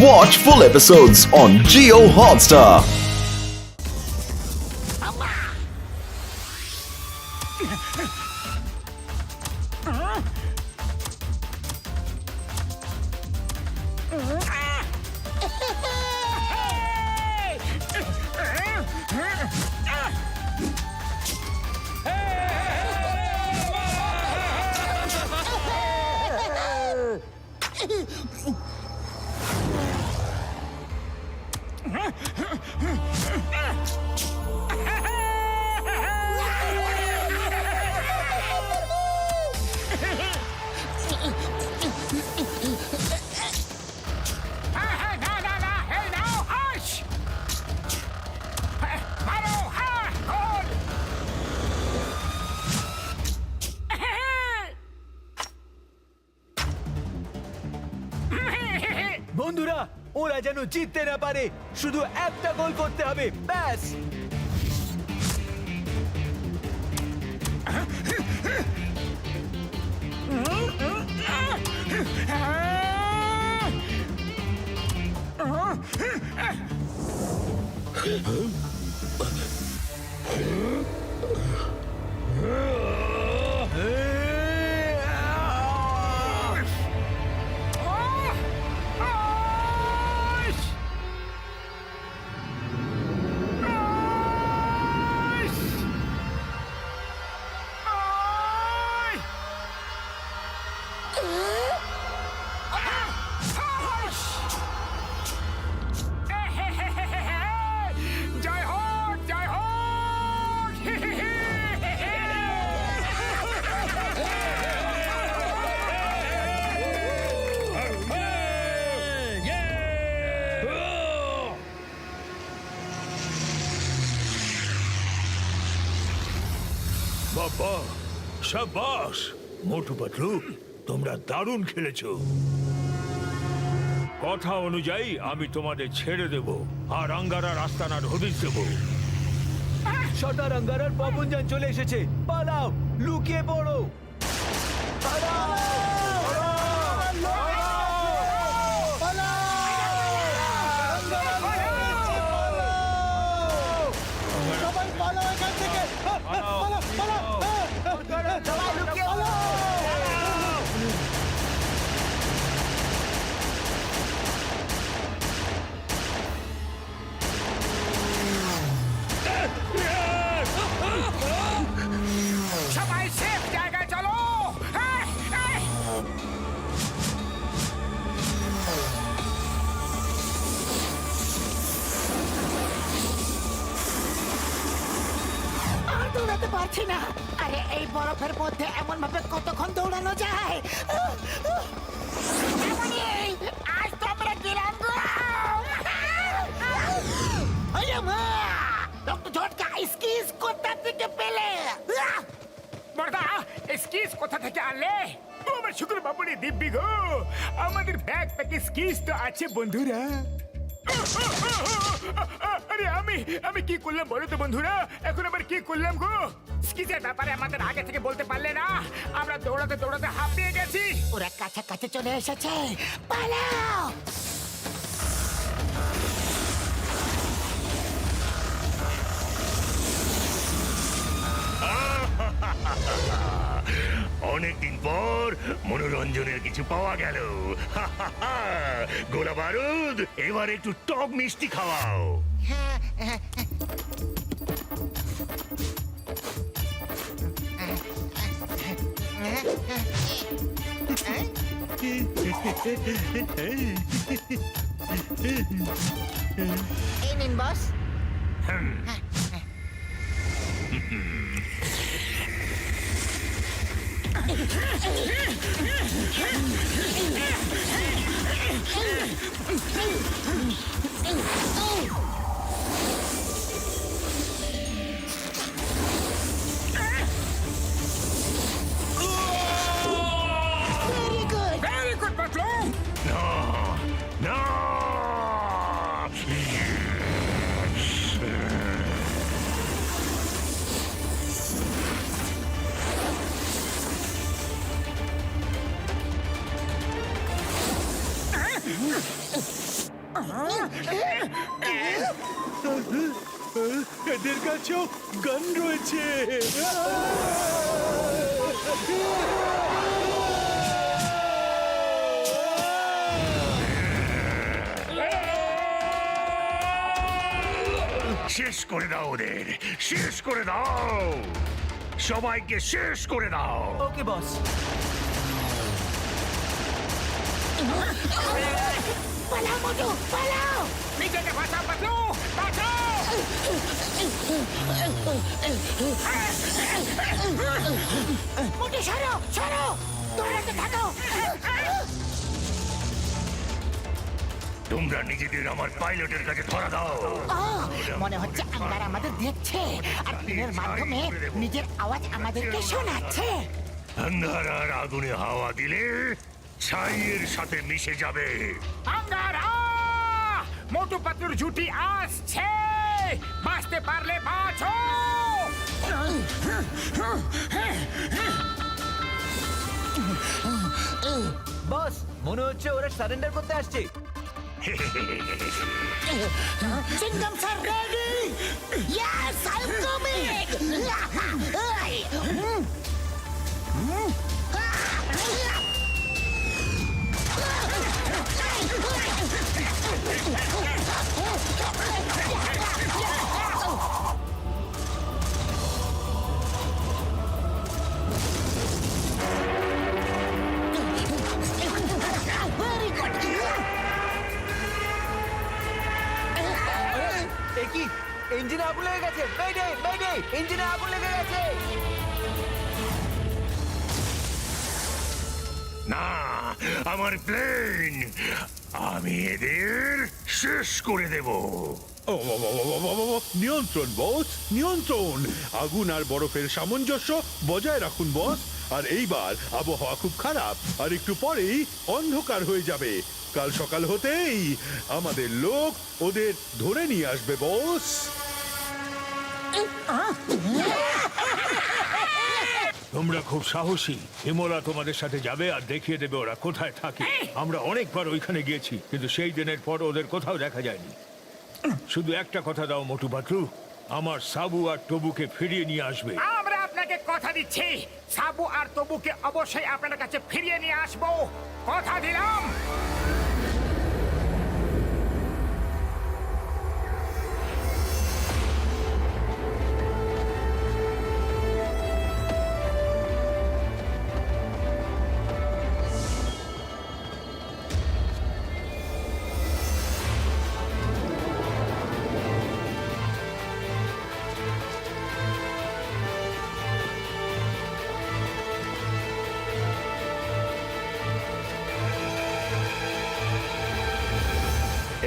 Watch full episodes on Jio Hotstar. বন্ধুরা, ওরা যেন জিততে না পারে, শুধু একটা গোল করতে হবে, ব্যাস। বাবা, শাবাশ মোটু পাতলু, তোমরা দারুণ খেলেছো। কথা অনুযায়ী আমি তোমাদের ছেড়ে দেব আর আঙ্গারার আস্তানার হদিস দেব। শটার আঙ্গারার পবনযান চলে এসেছে, পালাও, লুকিয়ে পড়ো। সবাই সেফ জায়গায় চলো। আর দৌড়াতে পারছি না। আরে এই বরফের মধ্যে এমন ভাবে কতক্ষণ দৌড়ানো যায়? এমনই, আজ তো আমরা গেলাম গো। আরে মা, ডক্টর ঝটকা স্কিজ কোথা থেকে পেলে? বড়দা, স্কিস কোথা থেকে আনলে? ও আমার শুক্র বাবুরে দিব্যি গো, আমাদের ব্যাগ প্যাকে স্কিস তো আছে বন্ধুরা। আরে আমি কি করলাম বলো তো বন্ধুরা, এখন আবার কি করলাম গো? স্কিজের ব্যাপারে আমাদের আগে থেকে বলতে পারলে না? আমরা দৌড়াতে দৌড়াতে হাঁপিয়ে গেছি। ওরা কাছাকাছি চলে এসেছে, পালাও। অনেকদিন পর মনোরঞ্জনের কিছু পাওয়া গেল। গোলা বারুদ, এবার একটু টক মিষ্টি খাওয়াও। এই নিন বস। Very good Patlu. না, এদের কাছেও গান রয়েছে। শেষ করে দাও ওদের, শেষ করে দাও, সবাইকে শেষ করে দাও। ওকে বস। পালাও মোটু পালাও। নিজেকে বাঁচাও পাতলু, বাঁচাও। মোটু সরো সরো, দৌড়াতে থাকো। তোমরা নিজেদের আমার পাইলটের কাছে ধরা দাও। মনে হচ্ছে আঙ্গার আমাদের দেখছে আর পিনের মাধ্যমে নিজের আওয়াজ আমাদেরকে শোনাচ্ছে। আন্ধারার আগুনে হাওয়া দিলে ছাইয়ের সাথে মিশে যাবে। আঙ্গারা, মোটু পাতলুর জুটি আসছে, বাঁচতে পারলে বাঁচো। বস, মনে হচ্ছে ওরা সারেন্ডার করতে আসছে। চিংগাম sir ready? Yes, I am coming. Very good. কি ইঞ্জিনে আগুন লেগে গেছে? মেডে মেডে, ইঞ্জিনে আগুন লেগে গেছে। না, আমার প্লেন, আমি এদের শেষ করে দেব। নিয়ন্ত্রণ বস, নিয়ন্ত্রণ। আগুন আর বরফের সামঞ্জস্য বজায় রাখুন বস। আর এইবার আবহাওয়া খুব খারাপ, আর একটু পরেই অন্ধকার হয়ে যাবে। কাল সকাল হতেই আমাদের লোক ওদের ধরে নিয়ে আসবে বস। তোমরা খুব সাহসী। হিমলা তোমাদের সাথে যাবে আর দেখিয়ে দেবে ওরা কোথায় থাকে। আমরা অনেকবার ওইখানে গিয়েছি, কিন্তু সেই দিনের পর ওদের কোথাও দেখা যায়নি। শুধু একটা কথা দাও মোটু পাতলু, আমার সাবু আর টবুকে ফিরিয়ে নিয়ে আসবে। আমরা আপনাকে কথা দিচ্ছি, সাবু আর তবুকে অবশ্যই আপনার কাছে ফিরিয়ে নিয়ে আসবো, কথা দিলাম।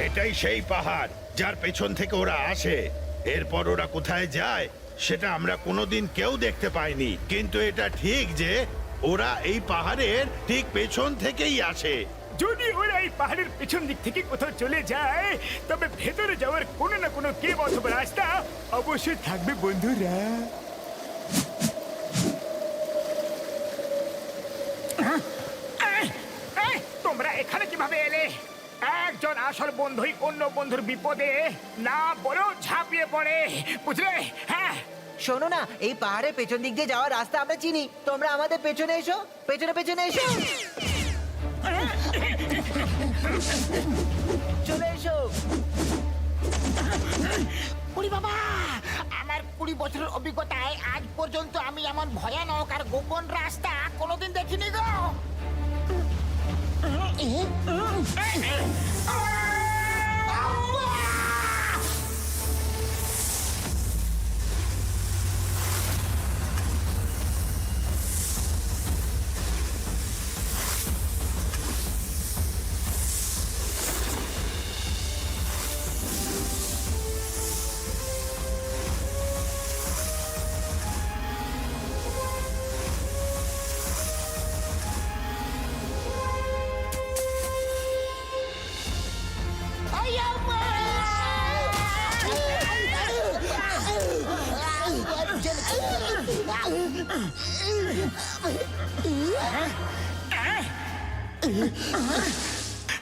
এটাই সেই পাহাড় যার পেছন থেকে ওরা আসে। এরপর ওরা কোথায় যায় সেটা আমরা কোনোদিন কেউ দেখতে পাইনি, কিন্তু এটা ঠিক যে ওরা এই পাহাড়ের ঠিক পেছন থেকেই আসে। যদি ওরা এই পাহাড়ের পেছন দিক থেকে কোথাও চলে যায়, তবে ভেতরে যাওয়ার কোনো না কোনো কেব অথবা রাস্তা অবশ্যই থাকবে বন্ধুরা। তোমরা এখানে কিভাবে এলে? একজন আসল বন্ধুই অন্য বন্ধুর বিপদে না বলেও ঝাঁপিয়ে পড়ে, বুঝলে? হ্যাঁ, শোনো না, এই পাহাড়ের পেছন দিক দিয়ে যাওয়ার রাস্তা আমরা চিনি। তোমরা আমাদের পেছনে এসো, পেছনে পেছনে এসো, চলে এসো। উরি বাবা, আমার 20 বছরের অভিজ্ঞতায় আজ পর্যন্ত আমি এমন ভয়ানক আর গোপন রাস্তা কোনোদিন দেখিনি গো।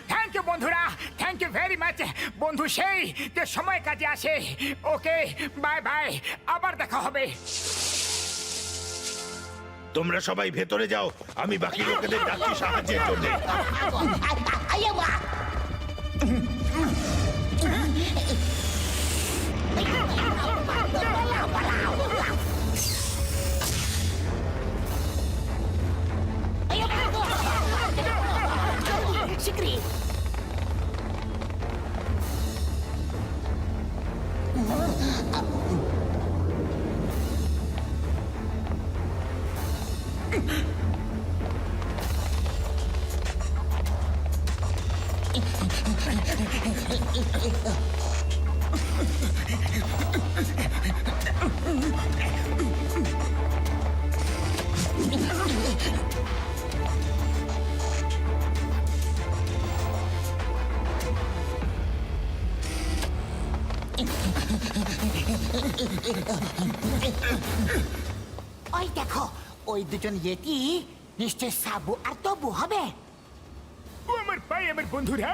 থ্যাংক ইউ বন্ধু। ভেরি মাচ বন্ধু সেই যে সময় কাজে আসে। ওকে বাই বাই, আবার দেখা হবে। তোমরা সবাই ভেতরে যাও, আমি বাকি লোকেদের ডাকি সাহায্যের জন্য। শিগগিরই ওই দেখো, ওই দুজন ইয়েতি নিশ্চয় সাবু আর তবু হবে। ও আমার ভাই, আমার বন্ধুরা,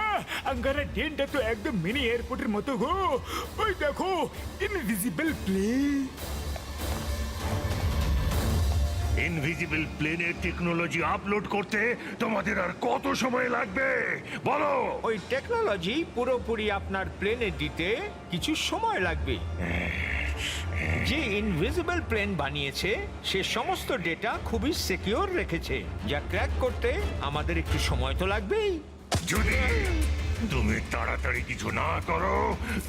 আঙ্গারা ডেনটা তো একদম মিনি এয়ারপোর্টের মতো গো। ওই দেখো ইনভিজিবল প্লেন। ইনভিজিবল প্লেনের টেকনোলজি আপলোড করতে তোমাদের আর কত সময় লাগবে বলো? ওই টেকনোলজি পুরোপুরি আপনার প্লেনে দিতে কিছু সময় লাগবে। যে ইনভিজিবল প্লেন বানিয়েছে সে সমস্ত ডেটা খুবই সিকিউর রেখেছে, যা ক্র্যাক করতে আমাদের একটু সময় তো লাগবেই। যদি তুমি তাড়াতাড়ি কিছু না করো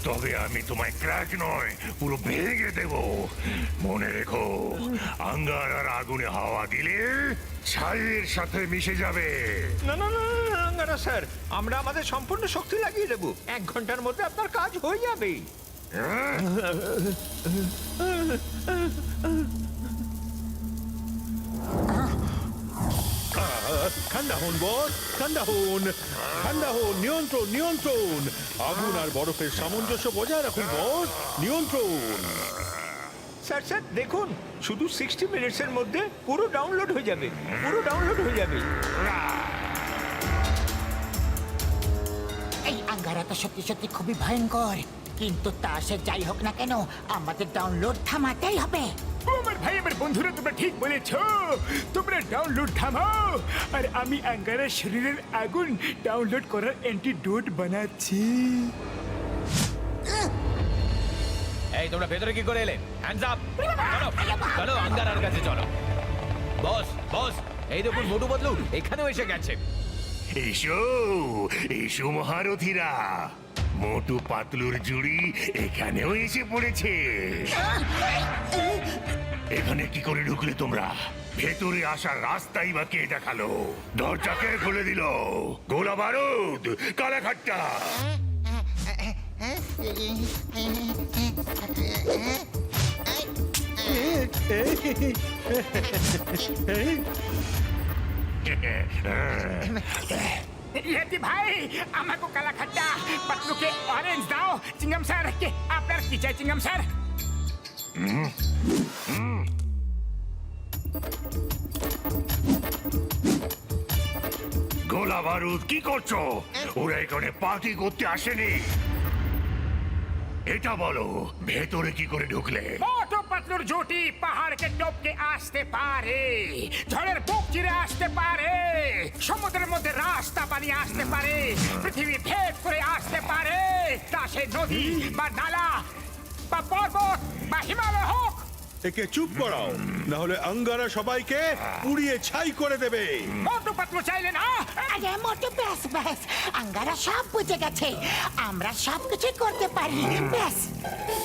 তবে আমি তোমায় ক্র্যাক নয় পুরো ভেঙে দেব। মনে রেখো, আঙ্গার আর আগুনে হাওয়া দিলে ছাইয়ের সাথে মিশে যাবে। না না না না, আঙ্গারা স্যার, আমরা আমাদের সম্পূর্ণ শক্তি লাগিয়ে দেবো। 1 ঘন্টার মধ্যে আপনার কাজ হয়ে যাবে। হ্যাঁ? ঠান্ডা হন বস, ঠান্ডা হন, ঠান্ডা হন। নিয়ন্ত্রণ, নিয়ন্ত্রণ। আগুন আর বরফের সামঞ্জস্য বজায় রাখুন বস। নিয়ন্ত্রণ। স্যার স্যার দেখুন, শুধু 60 মিনিটসের মধ্যে পুরো ডাউনলোড হয়ে যাবে, পুরো ডাউনলোড হয়ে যাবে। এই আঙ্গারা তো সত্যি সত্যি খুবই ভয়ঙ্কর, কিন্তু তা সে যাই হোক না কেন আমাদের ডাউনলোড থামাতেই হবে। ও আমার ভাই, আমার বন্ধুরা, তোমরা ঠিক বলেছো। তোমরা ডাউনলোড থামাও, আর আমি আঙ্গারার শরীরের আগুন ডাউনলোড করার অ্যান্টিডোট বানাচ্ছি। এই তোমরা ভেতরে কি করে এলে? Hands up! চলো চলো আঙ্গারার কাছে চলো। বস বস, এই দেখুন মোটু বদলু এখানেও এসে গেছে। এসো এসো মহারথীরা, মোটু পাতলুর জুড়ি এখানেও এসে পড়েছে। এখানে কি করে ঢুকলে তোমরা? ভেতরে আসার রাস্তাই বা কে দেখালো? দরজা কে খুলে দিল? গোলা বারুদ, কালাখাট্টা। ইয়েতি ভাই, আমাকে কালা খাট্টা, পাতলুকে অরেঞ্জ দাও। চিংগাম স্যার, কে আপনার কি চাই চিংগাম স্যার? গোলা বারুদ, কি করছো? ওরা এখানে পার্টি করতে আসেনি। এটা বলো, ভেতরে কি করে ঢুকলে? মোটু পাতলুর জুটি পাহাড়কে টপকে আসতে পারে, ঝড়ের বুক চিরে আসতে পারে, সমুদ্রের মধ্যে রাস্তা বানিয়ে আসতে পারে, পৃথিবী ভেদ করে আসতে পারে। তা সে নদী বা নালা বা পর্বত বা হিমালয় হোক। একে চুপ করাও, না হলে আঙ্গারা সবাইকে পুড়িয়ে ছাই করে দেবে। মোটু পাতলু চাইলে না। আরে মোটু, ব্যাস ব্যাস, আঙ্গারা সব বুঝে গেছে, আমরা সব কিছু করতে পারি। ব্যাস।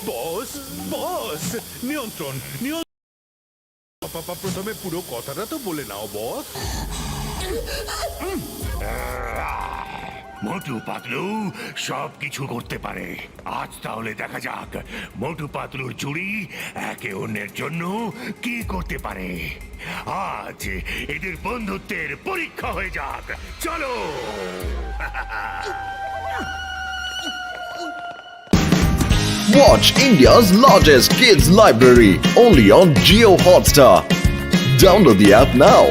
বস বস, নিয়ন্ত্রণ, নিয়ন্ত্রণ। প্রথমে পুরো কথাটা তো বলে নাও বস। মোটু পাতলু সব কিছু করতে পারে। আজ তাহলে দেখা যাক মোটু পাতলুর চুড়ি একে অন্যের জন্য কি করতে পারে। আজ এদের বন্ধুত্বের পরীক্ষা হয়ে যাক। চলো। Watch India's largest kids library only on Geo Hotstar. Download the app now.